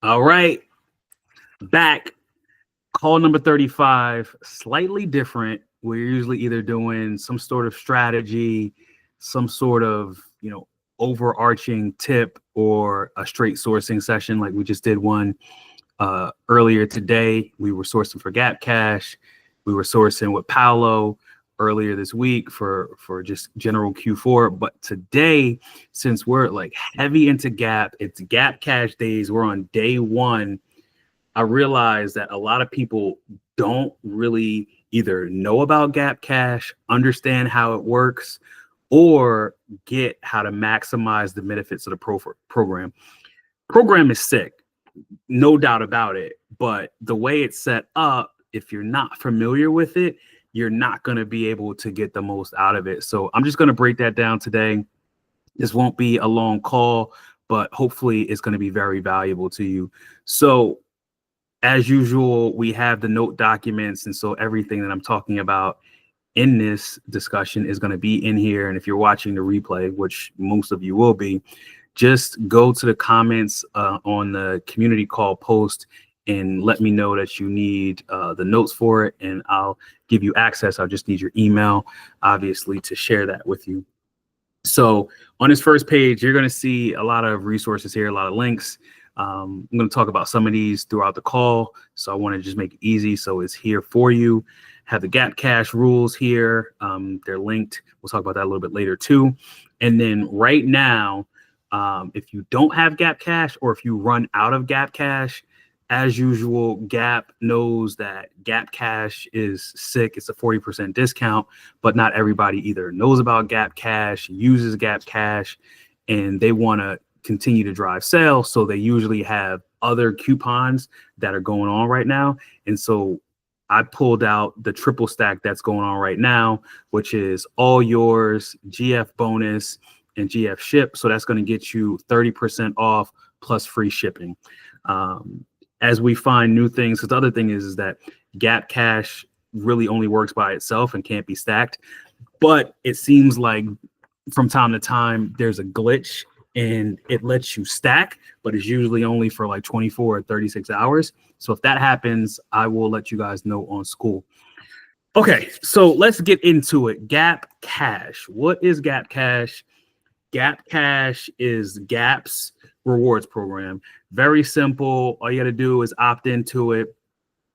All right, back. Call number 35, slightly different. We're usually either doing some sort of strategy, some sort of, overarching tip or a straight sourcing session like we just did one earlier today. We were sourcing for Gap Cash. We were sourcing with Paolo earlier this week for just general Q4. But today, since we're like heavy into Gap, it's Gap Cash days. We're on day one. I realize that a lot of people don't really either know about Gap Cash, understand how it works, or get how to maximize the benefits of the program. Program is sick, no doubt about it. But the way it's set up, if you're not familiar with it, you're not going to be able to get the most out of it. So I'm just going to break that down today. This won't be a long call, but hopefully it's going to be very valuable to you. So as usual, we have the note documents. And so everything that I'm talking about in this discussion is going to be in here. And if you're watching the replay, which most of you will be, just go to the comments on the community call post and let me know that you need the notes for it, and I'll give you access. I'll just need your email, obviously, to share that with you. So on this first page, you're going to see a lot of resources here, a lot of links. I'm going to talk about some of these throughout the call, so I want to just make it easy. So it's here for you. Have the Gap Cash rules here. They're linked. We'll talk about that a little bit later too. And then right now, if you don't have Gap Cash, or if you run out of Gap Cash, as usual, Gap knows that Gap Cash is sick. It's a 40% discount, but not everybody either knows about Gap Cash, uses Gap Cash, and they want to continue to drive sales. So they usually have other coupons that are going on right now. And so I pulled out the triple stack that's going on right now, which is All Yours, GF Bonus, and GF Ship. So that's going to get you 30% off plus free shipping. As we find new things, because the other thing is that Gap Cash really only works by itself and can't be stacked. But it seems like from time to time, there's a glitch and it lets you stack, but it's usually only for like 24 or 36 hours. So if that happens, I will let you guys know on school. Okay, so let's get into it. Gap Cash. What is Gap Cash? Gap Cash is Gap's rewards program. Very simple. All you got to do is opt into it.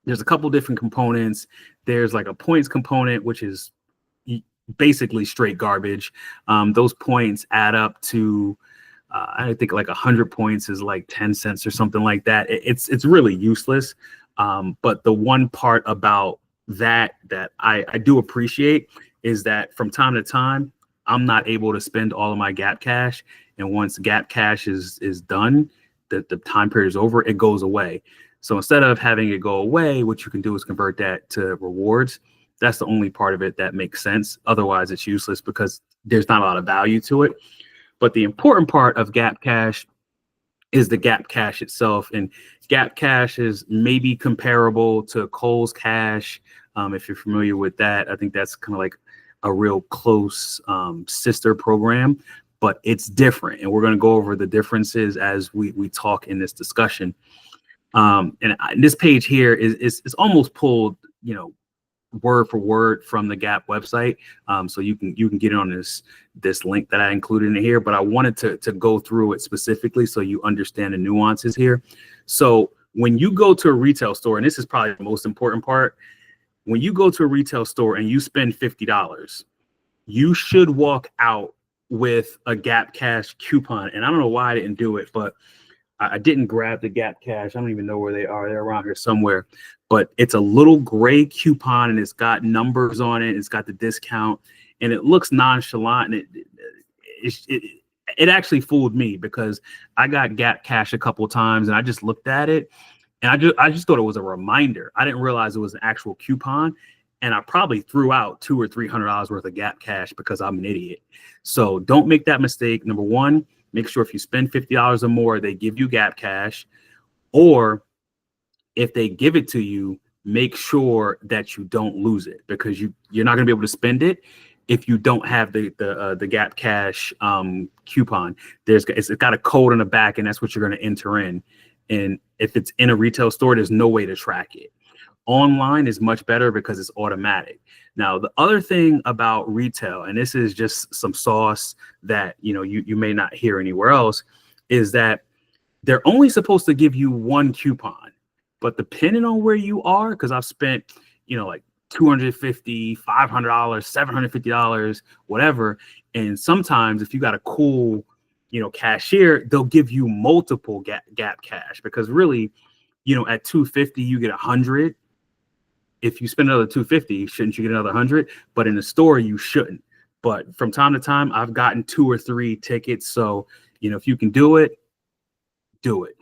There's a couple different components. There's like a points component, which is basically straight garbage. Those points add up to I think like 100 points is like 10 cents or something like that. It's really useless. But the one part about that I do appreciate is that from time to time, I'm not able to spend all of my Gap Cash. And once Gap Cash is done, the time period is over, it goes away. So instead of having it go away, what you can do is convert that to rewards. That's the only part of it that makes sense. Otherwise, it's useless because there's not a lot of value to it. But the important part of Gap Cash is the Gap Cash itself. And Gap Cash is maybe comparable to Kohl's Cash. If you're familiar with that, I think that's kind of like a real close sister program, but it's different. And we're going to go over the differences as we talk in this discussion. And this page here is almost pulled, word for word from the Gap website. So you can get it on this link that I included in here, but I wanted to go through it specifically so you understand the nuances here. So when you go to a retail store, and this is probably the most important part, when you go to a retail store and you spend $50, you should walk out with a Gap Cash coupon. And I don't know why I didn't do it, but I didn't grab the Gap Cash. I don't even know where they are. They're around here somewhere. But it's a little gray coupon, and it's got numbers on it. It's got the discount, and it looks nonchalant. And it actually fooled me because I got Gap Cash a couple of times, and I just looked at it, and I just thought it was a reminder. I didn't realize it was an actual coupon, and I probably threw out $200 or $300 worth of Gap Cash because I'm an idiot. So don't make that mistake. Number one, make sure if you spend $50 or more, they give you Gap Cash, or if they give it to you, make sure that you don't lose it, because you're not going to be able to spend it if you don't have the Gap Cash coupon. It's got a code on the back, and that's what you're going to enter in. And if it's in a retail store, there's no way to track it. Online is much better because it's automatic. Now, the other thing about retail, and this is just some sauce that you may not hear anywhere else, is that they're only supposed to give you one coupon. But depending on where you are, because I've spent, like $250, $500, $750, whatever. And sometimes if you got a cool, cashier, they'll give you multiple Gap Cash, because really, at $250, you get 100. If you spend another $250, shouldn't you get another 100? But in the store, you shouldn't. But from time to time, I've gotten 2 or 3 tickets. So, if you can do it, do it.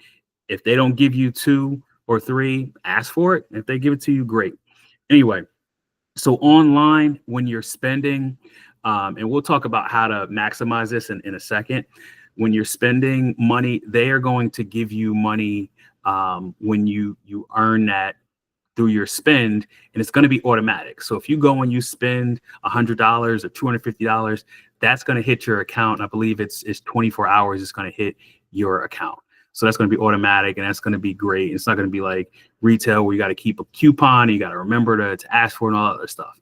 If they don't give you 2 or 3, ask for it. If they give it to you, great. Anyway, so online, when you're spending, and we'll talk about how to maximize this in a second. When you're spending money, they are going to give you money when you earn that through your spend, and it's going to be automatic. So if you go and you spend $100 or $250, that's going to hit your account. I believe it's 24 hours. It's going to hit your account. So that's going to be automatic, and that's going to be great. It's not going to be like retail where you got to keep a coupon and you got to remember to ask for it and all that other stuff.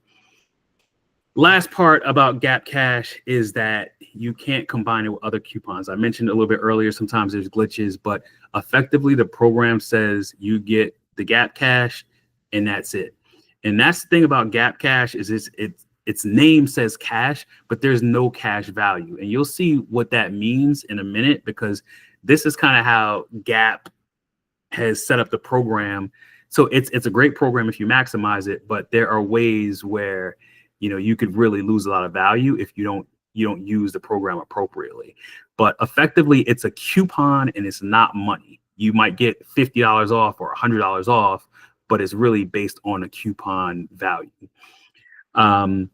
Last part about Gap Cash is that you can't combine it with other coupons. I mentioned a little bit earlier, sometimes there's glitches, but effectively the program says you get the Gap Cash and that's it. And that's the thing about Gap Cash is its name says cash, but there's no cash value. And you'll see what that means in a minute, because this is kind of how Gap has set up the program. So it's a great program if you maximize it, but there are ways where you could really lose a lot of value if you don't use the program appropriately. But effectively, it's a coupon and it's not money. You might get $50 off or $100 off, but it's really based on a coupon value. And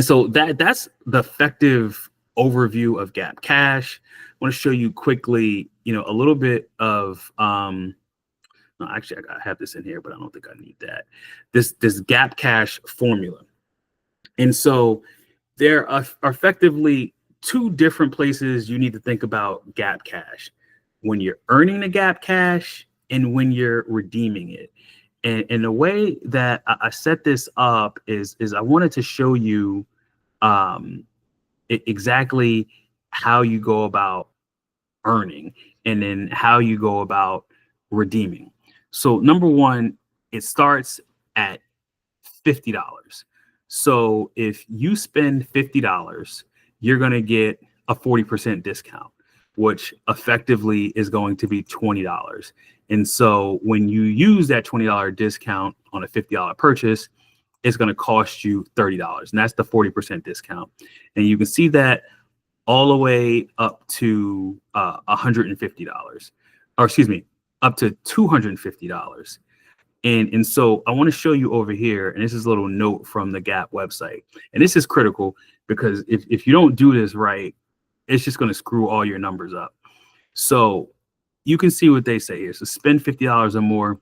so that's the effective overview of Gap Cash. I want to show you quickly, a little bit of, no, actually I have this in here, but I don't think I need that. This Gap Cash formula. And so there are effectively 2 different places you need to think about Gap Cash: when you're earning the Gap Cash and when you're redeeming it. And the way that I set this up is I wanted to show you exactly how you go about earning and then how you go about redeeming. So number one, it starts at $50. So if you spend $50, you're going to get a 40% discount, which effectively is going to be $20. And so when you use that $20 discount on a $50 purchase, it's going to cost you $30. And that's the 40% discount. And you can see that all the way up to $150, or excuse me, up to $250. And so I want to show you over here, and this is a little note from the Gap website. And this is critical because if you don't do this right, it's just going to screw all your numbers up. So you can see what they say here. So spend $50 or more.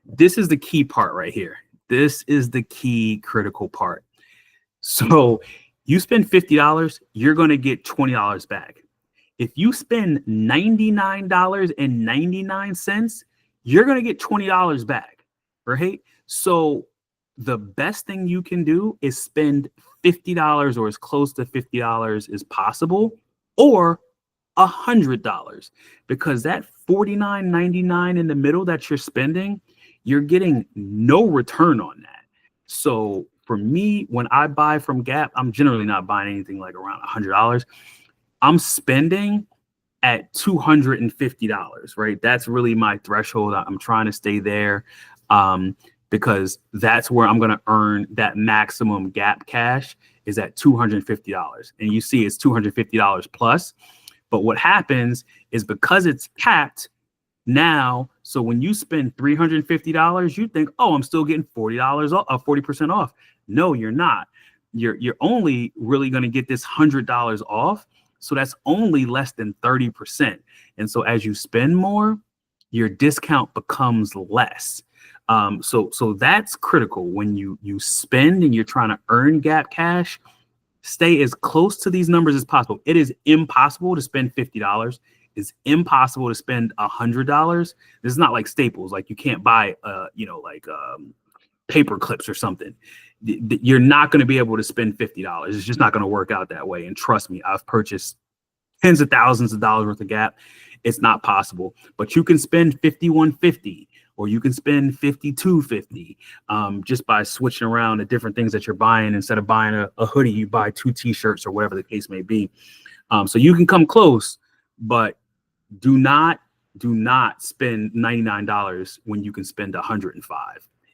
This is the key part right here. This is the key critical part. So you spend $50, you're going to get $20 back. If you spend $99.99, you're going to get $20 back, right? So the best thing you can do is spend $50 or as close to $50 as possible, or $100, because that $49.99 in the middle that you're spending, you're getting no return on that. So for me, when I buy from Gap, I'm generally not buying anything like around $100. I'm spending at $250, right? That's really my threshold. I'm trying to stay there because that's where I'm going to earn that maximum Gap Cash is at $250. And you see it's $250 plus. But what happens is because it's capped now, so when you spend $350, you think, oh, I'm still getting $40 off, 40% off. No, you're not. You're only really going to get this $100 off. So that's only less than 30%. And so as you spend more, your discount becomes less. So that's critical. When you spend and you're trying to earn Gap Cash, stay as close to these numbers as possible. It is impossible to spend $50. It's impossible to spend $100. This is not like Staples. Like you can't buy, paper clips or something. You're not going to be able to spend $50. It's just not going to work out that way. And trust me, I've purchased tens of thousands of dollars worth of Gap. It's not possible. But you can spend $51.50 or you can spend $52.50 just by switching around the different things that you're buying. Instead of buying a hoodie, you buy 2 t-shirts or whatever the case may be. So you can come close, but do not spend $99 when you can spend $105.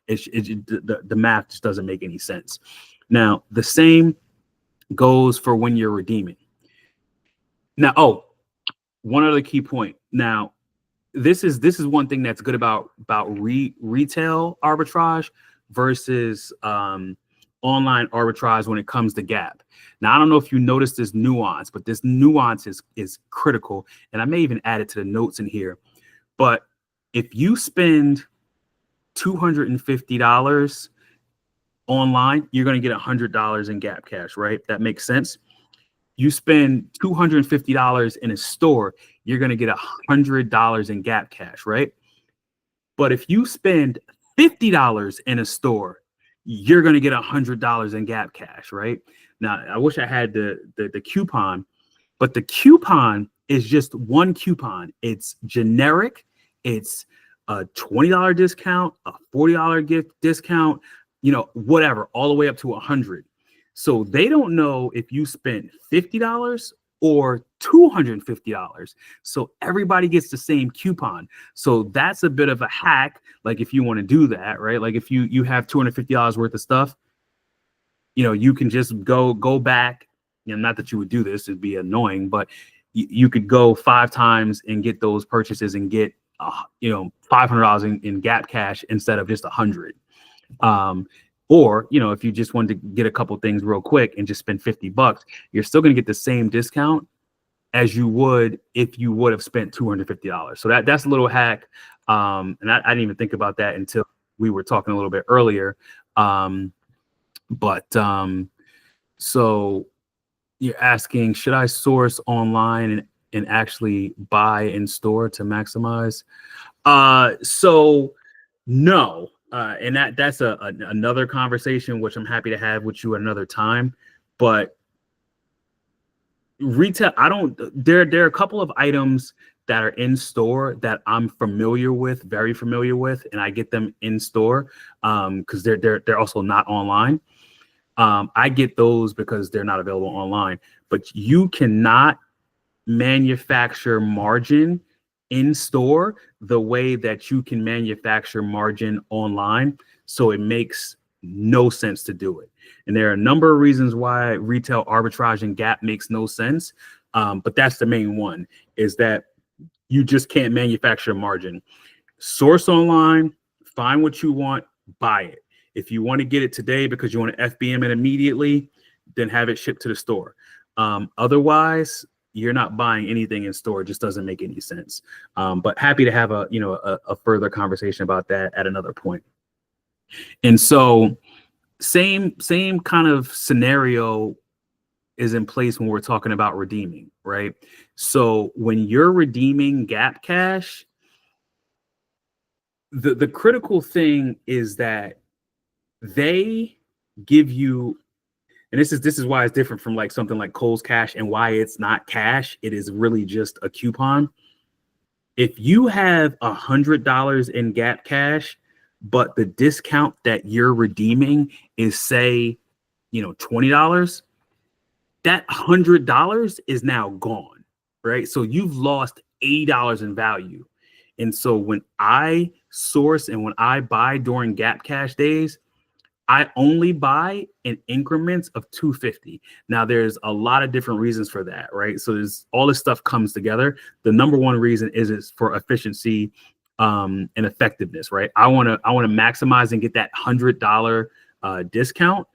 The math just doesn't make any sense. Now, the same goes for when you're redeeming. Now, one other key point. Now, this is one thing that's good about retail arbitrage versus online arbitrage when it comes to Gap. Now, I don't know if you noticed this nuance, but this nuance is critical, and I may even add it to the notes in here. But if you spend $250 online, you're going to get $100 in Gap Cash, right? That makes sense. You spend $250 in a store, you're going to get $100 in Gap Cash, right? But if you spend $50 in a store, you're going to get $100 in Gap Cash, right? Now, I wish I had the coupon, but the coupon is just one coupon. It's generic. It's a $20 discount, a $40 gift discount, whatever, all the way up to $100. So they don't know if you spent $50 or $250. So everybody gets the same coupon. So that's a bit of a hack. Like if you want to do that, right? Like if you have $250 worth of stuff, you can just go back. Not that you would do this, it'd be annoying, but you could go 5 times and get those purchases and get $500 in Gap Cash instead of just $100. Or, if you just wanted to get a couple things real quick and just spend $50, you're still going to get the same discount as you would if you would have spent $250. So that's a little hack. And I didn't even think about that until we were talking a little bit earlier. So you're asking, should I source online and actually buy in store to maximize? So no. And that's another conversation, which I'm happy to have with you at another time. But retail, there are a couple of items that are in store that I'm very familiar with, and I get them in store because they're also not online. I get those because they're not available online. But you cannot manufacture margin in store the way that you can manufacture margin online. So it makes no sense to do it. And there are a number of reasons why retail arbitrage and Gap makes no sense. But that's the main one, is that you just can't manufacture margin. Source online, find what you want, buy it. If you want to get it today because you want to FBM it immediately, then have it shipped to the store. Otherwise, you're not buying anything in store. It just doesn't make any sense. But happy to have a further conversation about that at another point. And so same kind of scenario is in place when we're talking about redeeming, right? So when you're redeeming Gap Cash, the critical thing is that they give you, and this is why it's different from like something like Kohl's Cash and why it's not cash. It is really just a coupon. If you have $100 in Gap Cash, but the discount that you're redeeming is say, $20, that $100 is now gone, right? So you've lost $80 in value. And so when I source and when I buy during Gap Cash days, I only buy in increments of $250. Now, there's a lot of different reasons for that, right? So all this stuff comes together. The number one reason is for efficiency and effectiveness, right? I want to maximize and get that $100 discount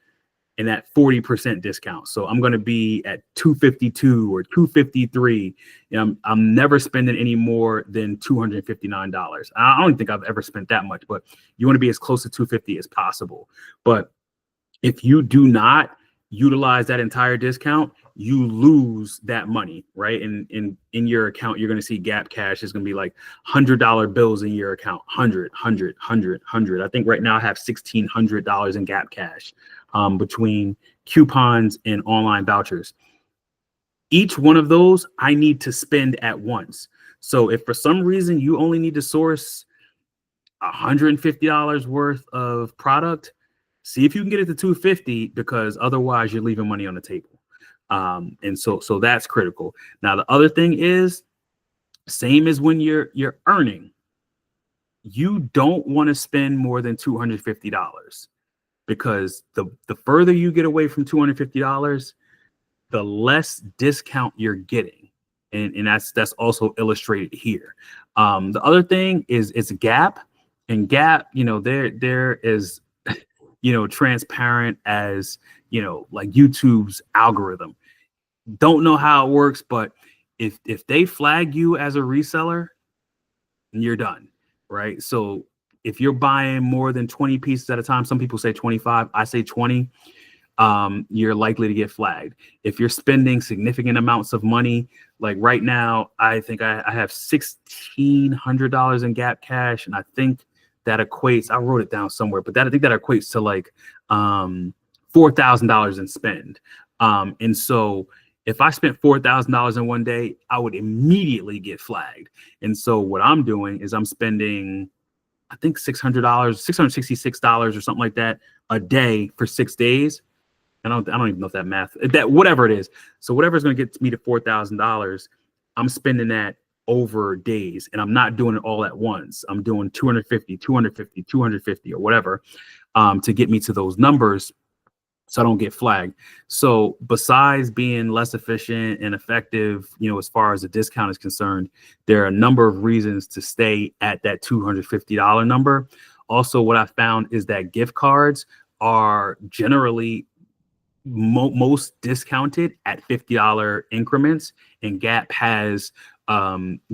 and that 40% discount. So I'm going to be at $252 or $253. I'm never spending any more than $259. I don't think I've ever spent that much, but you want to be as close to $250 as possible. But if you do not utilize that entire discount, you lose that money, right? And in your account, you're going to see Gap Cash is going to be like $100 bills in your account, 100, 100, 100, 100. I think right now I have $1,600 in Gap Cash between coupons and online vouchers. Each one of those I need to spend at once. So if for some reason you only need to source $150 worth of product, see if you can get it to 250, because otherwise you're leaving money on the table. And so that's critical. Now, the other thing is, same as when you're earning, you don't want to spend more than $250, because the further you get away from $250, the less discount you're getting. And that's also illustrated here. The other thing is it's Gap, and Gap, they're as, transparent as, like YouTube's algorithm. Don't know how it works, but if they flag you as a reseller, you're done, right? So if you're buying more than 20 pieces at a time, some people say 25, I say 20, you're likely to get flagged. If you're spending significant amounts of money, like right now, I think I have $1,600 in Gap Cash, and I think that equates, I wrote it down somewhere, but I think that equates to like $4,000 in spend. And so if I spent $4,000 in one day, I would immediately get flagged. And so what I'm doing is I'm spending, I think $600, $666 or something like that a day for 6 days. And I don't even know if that math, that whatever it is. So whatever is going to get me to $4,000, I'm spending that over days, and I'm not doing it all at once. I'm doing 250, 250, 250 or whatever to get me to those numbers, so I don't get flagged. So besides being less efficient and effective, as far as the discount is concerned, there are a number of reasons to stay at that $250 number. Also, what I found is that gift cards are generally most discounted at $50 increments, and Gap has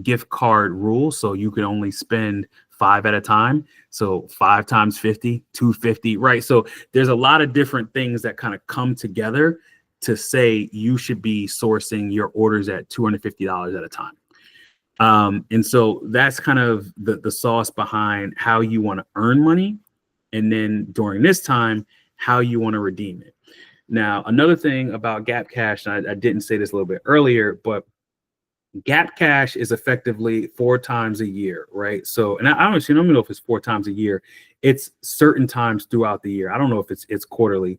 gift card rules, so you can only spend 5 at a time. So 5 times 50, 250, right? So there's a lot of different things that kind of come together to say you should be sourcing your orders at $250 at a time. And so that's kind of the sauce behind how you want to earn money, and then during this time, how you want to redeem it. Now, another thing about Gap Cash, and I didn't say this a little bit earlier, but Gap Cash is effectively 4 times a year, right? So, and I don't know if it's 4 times a year. It's certain times throughout the year. I don't know if it's quarterly,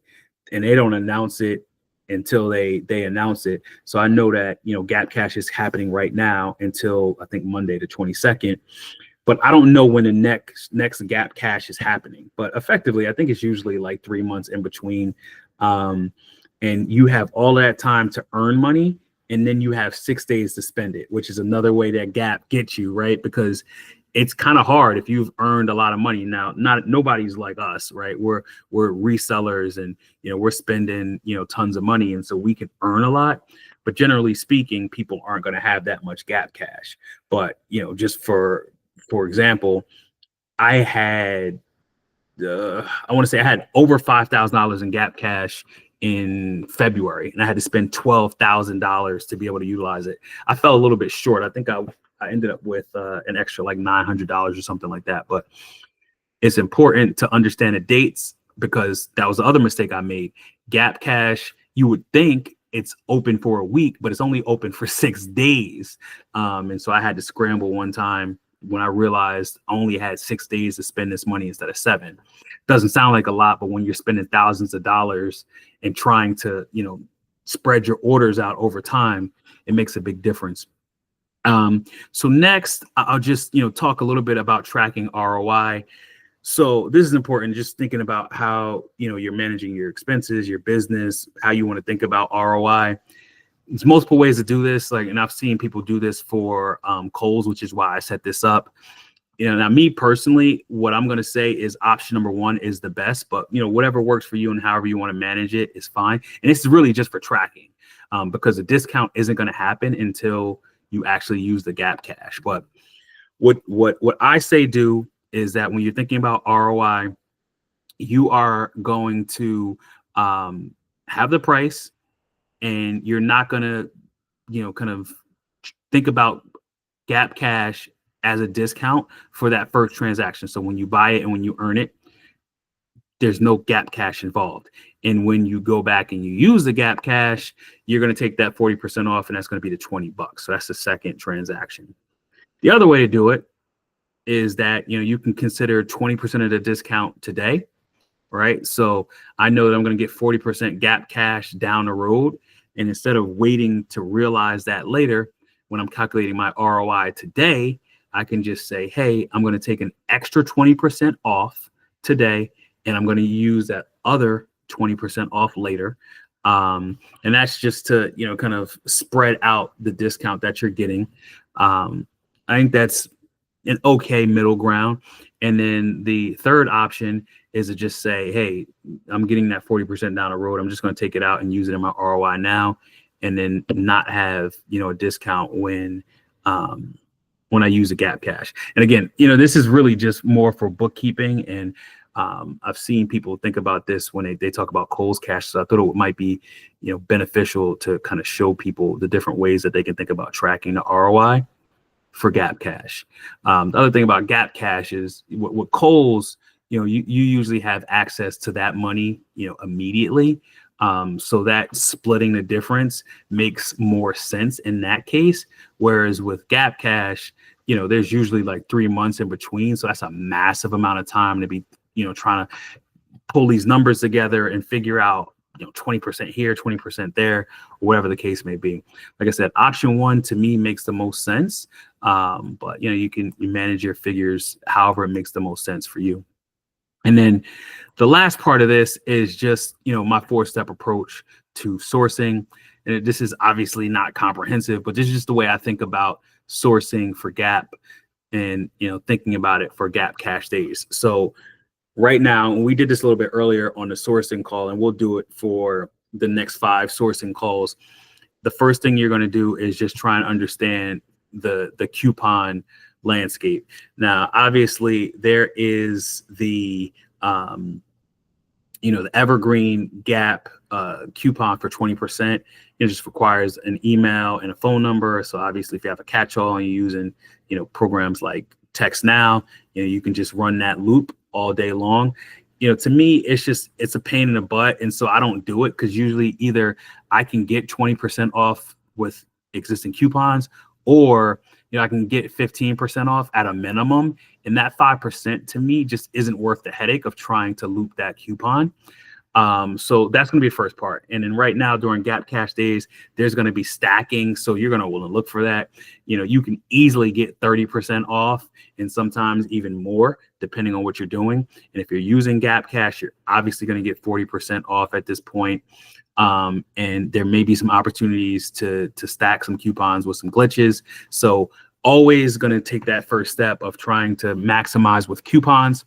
and they don't announce it until they announce it. So I know that, Gap Cash is happening right now until I think Monday the 22nd. But I don't know when the next Gap Cash is happening. But effectively, I think it's usually like 3 months in between. And you have all that time to earn money, and then you have 6 days to spend it, which is another way that Gap gets you, right? Because it's kind of hard if you've earned a lot of money. Now, nobody's like us, right? We're resellers, and we're spending tons of money, and so we can earn a lot. But generally speaking, people aren't going to have that much Gap Cash. But just for example, I had I want to say I had over $5,000 in Gap Cash in February, and I had to spend $12,000 to be able to utilize it. I fell a little bit short. I think I ended up with an extra like $900 or something like that. But it's important to understand the dates, because that was the other mistake I made. Gap Cash, you would think it's open for a week, but it's only open for 6 days. And so I had to scramble one time when I realized I only had 6 days to spend this money instead of 7. Doesn't sound like a lot, but when you're spending thousands of dollars and trying to, spread your orders out over time, it makes a big difference. So next, I'll just, talk a little bit about tracking ROI. So this is important, just thinking about how, you're managing your expenses, your business, how you want to think about ROI. There's multiple ways to do this, and I've seen people do this for Kohl's, which is why I set this up. Now me personally, what I'm going to say is option number 1 is the best, but whatever works for you and however you want to manage it is fine. And it's really just for tracking, because the discount isn't going to happen until you actually use the Gap Cash. But what I say do is that when you're thinking about ROI, you are going to have the price, and you're not going to, kind of think about Gap Cash as a discount for that first transaction. So when you buy it and when you earn it, there's no Gap Cash involved. And when you go back and you use the Gap Cash, you're going to take that 40% off, and that's going to be the $20. So that's the second transaction. The other way to do it is that, you can consider 20% of the discount today, right? So I know that I'm going to get 40% Gap Cash down the road. And instead of waiting to realize that later, when I'm calculating my ROI today, I can just say, hey, I'm going to take an extra 20% off today, and I'm going to use that other 20% off later. And that's just to, kind of spread out the discount that you're getting. I think that's an okay middle ground. And then the third option is to just say, hey, I'm getting that 40% down the road. I'm just going to take it out and use it in my ROI now, and then not have, a discount when I use a Gap Cash. And again, this is really just more for bookkeeping. And I've seen people think about this when they talk about Kohl's Cash. So I thought it might be, beneficial to kind of show people the different ways that they can think about tracking the ROI for Gap Cash. The other thing about Gap Cash is with Kohl's, you usually have access to that money, immediately. So that splitting the difference makes more sense in that case. Whereas with Gap Cash, there's usually like 3 months in between. So that's a massive amount of time to be, trying to pull these numbers together and figure out, 20% here, 20% there, or whatever the case may be. Like I said, option one to me makes the most sense. But you manage your figures however it makes the most sense for you. And then the last part of this is just, my 4-step approach to sourcing. And this is obviously not comprehensive, but this is just the way I think about sourcing for Gap and, thinking about it for Gap Cash days. So right now, we did this a little bit earlier on the sourcing call, and we'll do it for the next 5 sourcing calls. The first thing you're going to do is just try and understand the coupon landscape. Now, obviously, there is the the Evergreen Gap coupon for 20%. It just requires an email and a phone number. So obviously, if you have a catch-all and you're using programs like Text Now, you can just run that loop all day long. To me, it's a pain in the butt. And so I don't do it, because usually either I can get 20% off with existing coupons, or I can get 15% off at a minimum. And that 5% to me just isn't worth the headache of trying to loop that coupon. So that's going to be the first part. And then right now during Gap Cash days, there's going to be stacking. So you're going to want to look for that. You can easily get 30% off, and sometimes even more, depending on what you're doing. And if you're using Gap Cash, you're obviously going to get 40% off at this point. And there may be some opportunities to stack some coupons with some glitches. So always going to take that first step of trying to maximize with coupons.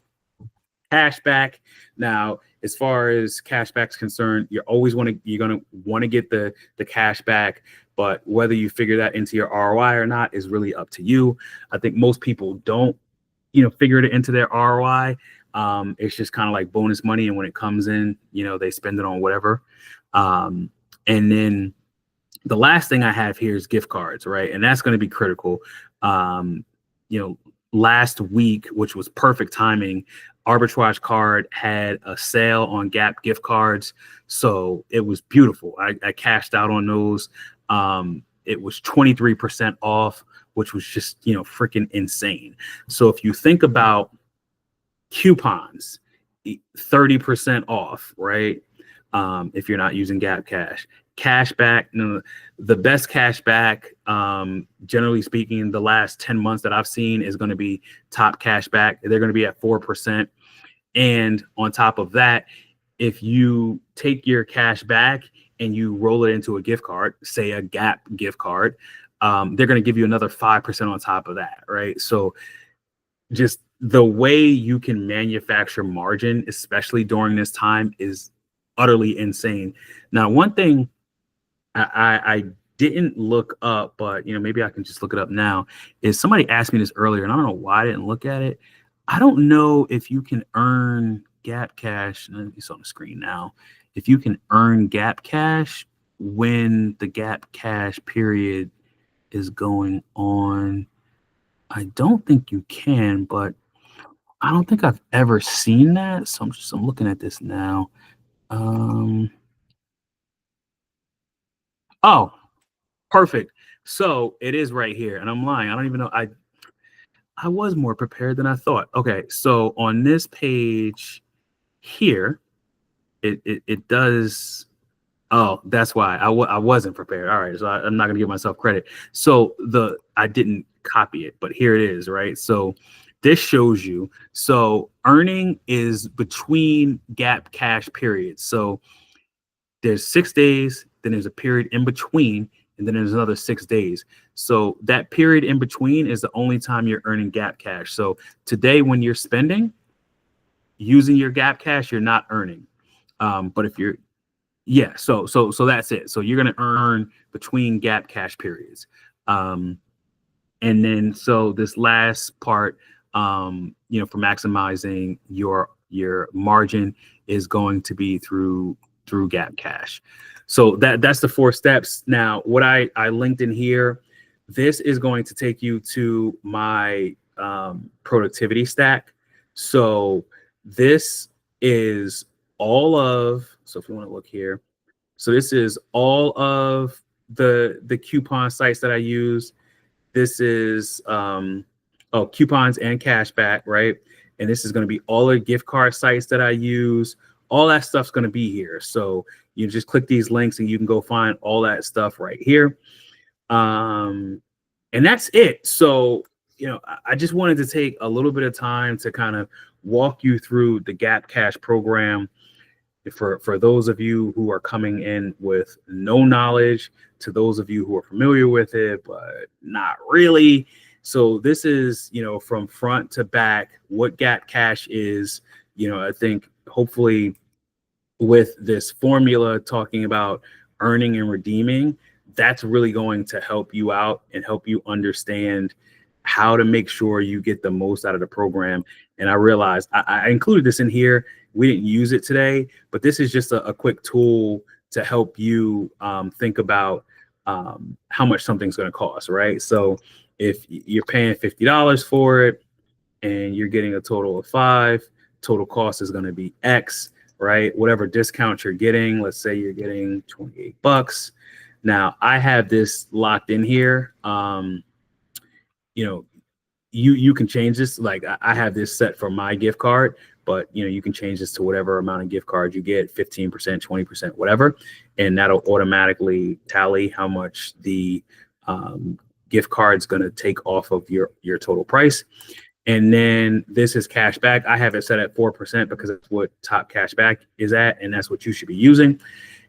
Cashback. Now, as far as cashback's concerned, you're going to want to get the cashback, but whether you figure that into your ROI or not is really up to you. I think most people don't, figure it into their ROI. It's just kind of like bonus money, and when it comes in, they spend it on whatever. And then the last thing I have here is gift cards, right? And that's going to be critical. Last week, which was perfect timing, Arbitrage Card had a sale on Gap gift cards. So it was beautiful. I cashed out on those. It was 23% off, which was just, freaking insane. So if you think about coupons, 30% off, right? If you're not using Gap Cash. Cashback, the best cashback, generally speaking, the last 10 months that I've seen is going to be Top Cashback. They're going to be at 4%. And on top of that, if you take your cash back and you roll it into a gift card, say a Gap gift card, they're going to give you another 5% on top of that, right? So just the way you can manufacture margin, especially during this time, is utterly insane. Now, one thing I didn't look up, but maybe I can just look it up now, is somebody asked me this earlier, and I don't know why I didn't look at it. I don't know if you can earn Gap Cash. It's on the screen now. If you can earn Gap Cash when the gap cash period is going on. I don't think you can, but I don't think I've ever seen that. So I'm looking at this now. Oh, perfect. So it is right here, and I'm lying. I don't even know. I was more prepared than I thought. Okay, so on this page here, it does. Oh, that's why I wasn't prepared. All right, so I'm not gonna give myself credit. So I didn't copy it, but here it is, right? So this shows you. So earning is between gap cash periods. So there's 6 days, then there's a period in between, and then there's another 6 days. So that period in between is the only time you're earning gap cash. So today, when you're spending, using your gap cash, you're not earning. But if you're yeah, so that's it. So you're gonna earn between gap cash periods. And then so this last part, for maximizing your margin is going to be through gap cash. So that's the 4 steps. Now, what I linked in here, this is going to take you to my productivity stack. So this is all of, so if you want to look here, so this is all of the coupon sites that I use. This is coupons and cashback, right? And this is going to be all the gift card sites that I use. All that stuff's going to be here. So you just click these links and you can go find all that stuff right here. And that's it. So, I just wanted to take a little bit of time to kind of walk you through the Gap Cash program. For those of you who are coming in with no knowledge, to those of you who are familiar with it, but not really. So this is, from front to back, what Gap Cash is. I think hopefully with this formula talking about earning and redeeming, that's really going to help you out and help you understand how to make sure you get the most out of the program. And I realized I included this in here. We didn't use it today, but this is just a quick tool to help you think about how much something's going to cost, right? So if you're paying $50 for it and you're getting a total of 5, total cost is going to be X, right? Whatever discount you're getting, let's say you're getting $28. Now I have this locked in here. You can change this. Like I have this set for my gift card, but you can change this to whatever amount of gift card you get, 15%, 20%, whatever, and that'll automatically tally how much the gift card's going to take off of your total price. And then this is cash back. I have it set at 4% because that's what top cash back is at, and that's what you should be using.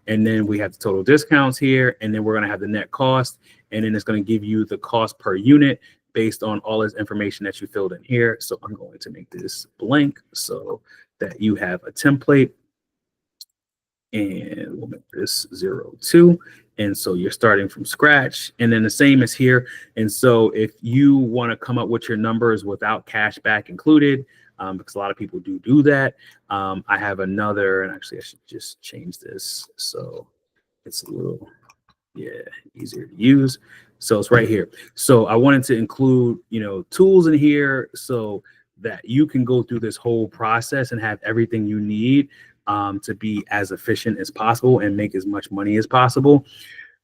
And then we have the total discounts here, and then we're going to have the net cost, and then it's going to give you the cost per unit based on all this information that you filled in here. So I'm going to make this blank so that you have a template, and we'll make this 02. And so you're starting from scratch, and then the same is here. And so if you want to come up with your numbers without cash back included, because a lot of people do that, I have another, and actually I should just change this so it's a little easier to use. So it's right here. So I wanted to include tools in here so that you can go through this whole process and have everything you need to be as efficient as possible and make as much money as possible.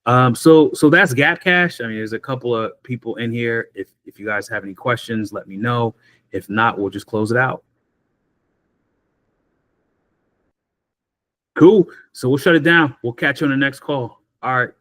So that's Gap Cash. I mean, there's a couple of people in here. If you guys have any questions, let me know. If not, we'll just close it out. Cool. So we'll shut it down. We'll catch you on the next call. All right.